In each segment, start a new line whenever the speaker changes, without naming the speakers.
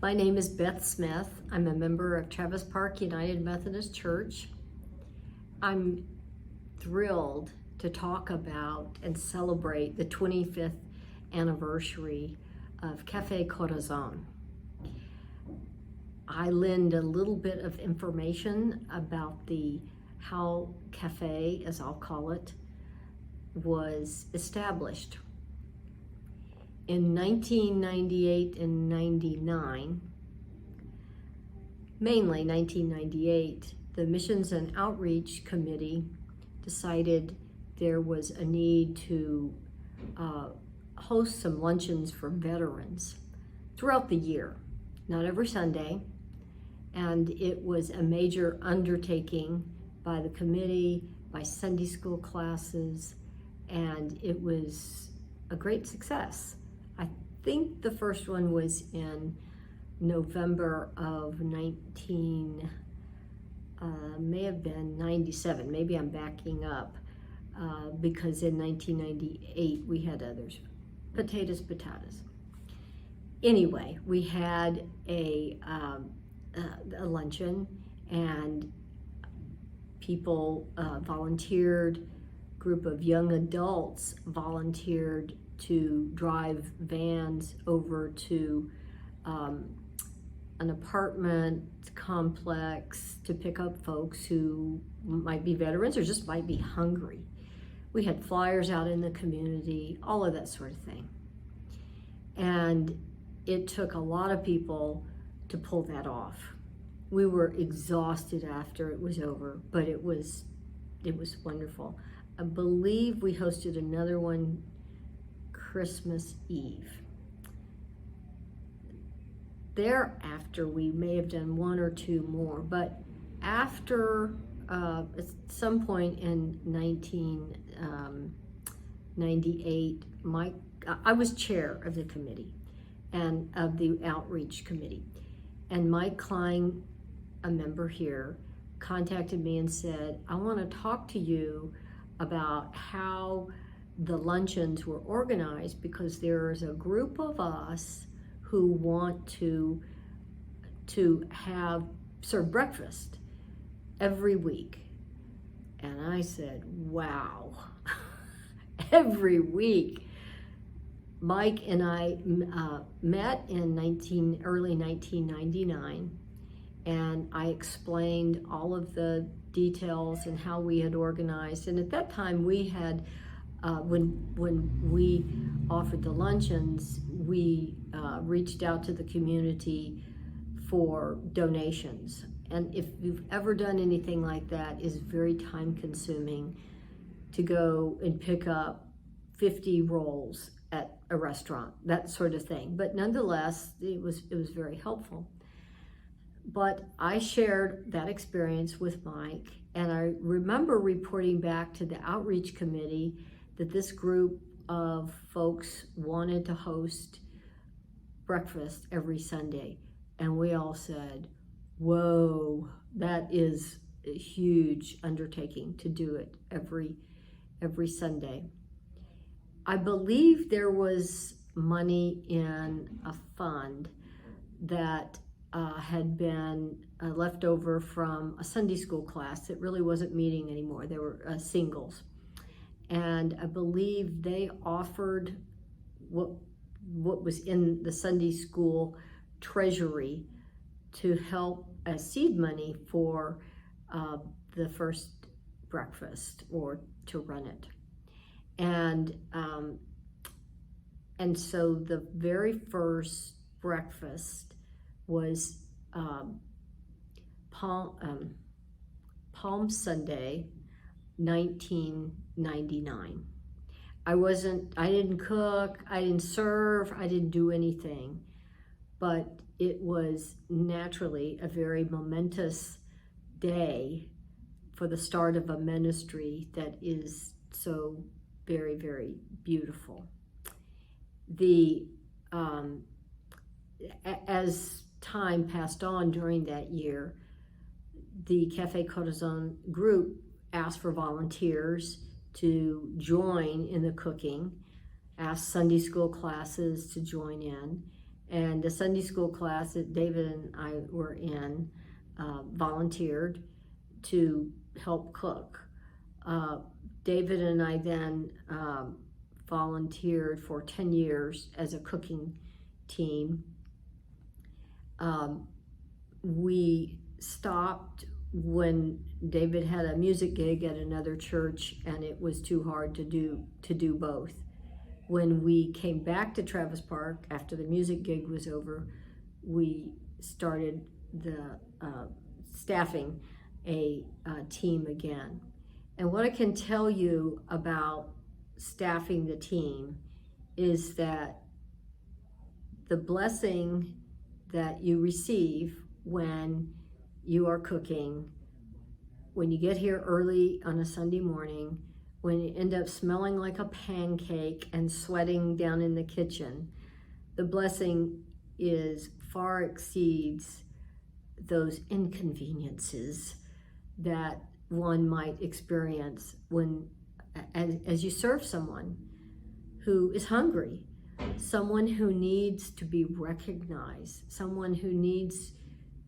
My name is Beth Smith. I'm a member of Travis Park United Methodist Church. I'm thrilled to talk about and celebrate the 25th anniversary of Café Corazon. I lend a little bit of information about how cafe, as I'll call it, was established. In 1998 and 99, mainly 1998, the Missions and Outreach Committee decided there was a need to host some luncheons for veterans throughout the year, not every Sunday. And it was a major undertaking by the committee, by Sunday school classes, and it was a great success. I think the first one was in November of may have been 97. Maybe I'm backing up because in 1998 we had others. Potatoes. Anyway, we had a luncheon, and people volunteered. Group of young adults volunteered to drive vans over to an apartment complex to pick up folks who might be veterans or just might be hungry. We had flyers out in the community, all of that sort of thing. And it took a lot of people to pull that off. We were exhausted after it was over, but it was wonderful. I believe we hosted another one Christmas Eve. Thereafter, we may have done one or two more, but after at some point in 1998, I was chair of the committee and of the outreach committee, and Mike Klein, a member here, contacted me and said, I want to talk to you about how the luncheons were organized, because there is a group of us who want to serve breakfast every week. And I said, wow, every week. Mike and I met in early 1999, and I explained all of the details and how we had organized. And at that time we had, when we offered the luncheons, we reached out to the community for donations. And if you've ever done anything like that, it's very time consuming to go and pick up 50 rolls at a restaurant, that sort of thing. But nonetheless, it was very helpful. But I shared that experience with Mike, and I remember reporting back to the outreach committee that this group of folks wanted to host breakfast every Sunday. And we all said, whoa, that is a huge undertaking to do it every Sunday. I believe there was money in a fund that had been left over from a Sunday school class that really wasn't meeting anymore. They were singles. And I believe they offered what was in the Sunday school treasury to help as seed money for the first breakfast, or to run it. And so the very first breakfast was Palm Sunday, 1999. I didn't cook, I didn't serve, I didn't do anything, but it was naturally a very momentous day for the start of a ministry that is so very, very beautiful. As time passed on during that year, the Café Corazon group asked for volunteers to join in the cooking, asked Sunday school classes to join in, And the Sunday school class that David and I were in volunteered to help cook. David and I then volunteered for 10 years as a cooking team. We stopped when David had a music gig at another church, and it was too hard to do both. When we came back to Travis Park after the music gig was over, we started the staffing a team again. And what I can tell you about staffing the team is that the blessing that you receive when you are cooking, when you get here early on a Sunday morning, when you end up smelling like a pancake and sweating down in the kitchen, the blessing far exceeds those inconveniences that one might experience when, as you serve someone who is hungry, someone who needs to be recognized, someone who needs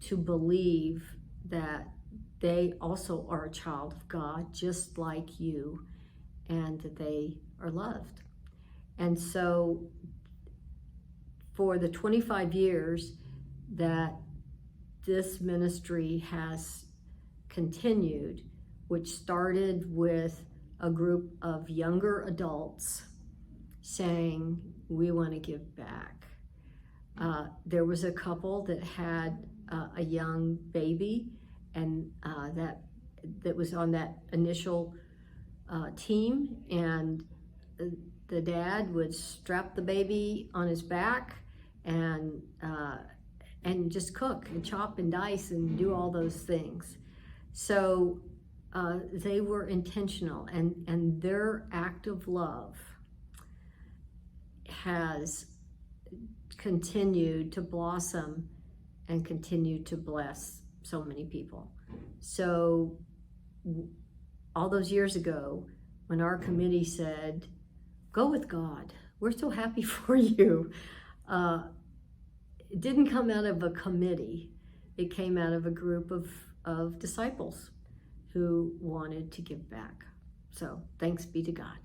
to believe that they also are a child of God, just like you, and that they are loved. And so for the 25 years that this ministry has continued, which started with a group of younger adults saying, we want to give back. There was a couple that had a young baby, and that was on that initial team, and the dad would strap the baby on his back and just cook and chop and dice and do all those things. So they were intentional, and their act of love has continued to blossom and continue to bless so many people. So all those years ago, when our committee said, go with God, we're so happy for you, it didn't come out of a committee. It came out of a group of disciples who wanted to give back. So thanks be to God.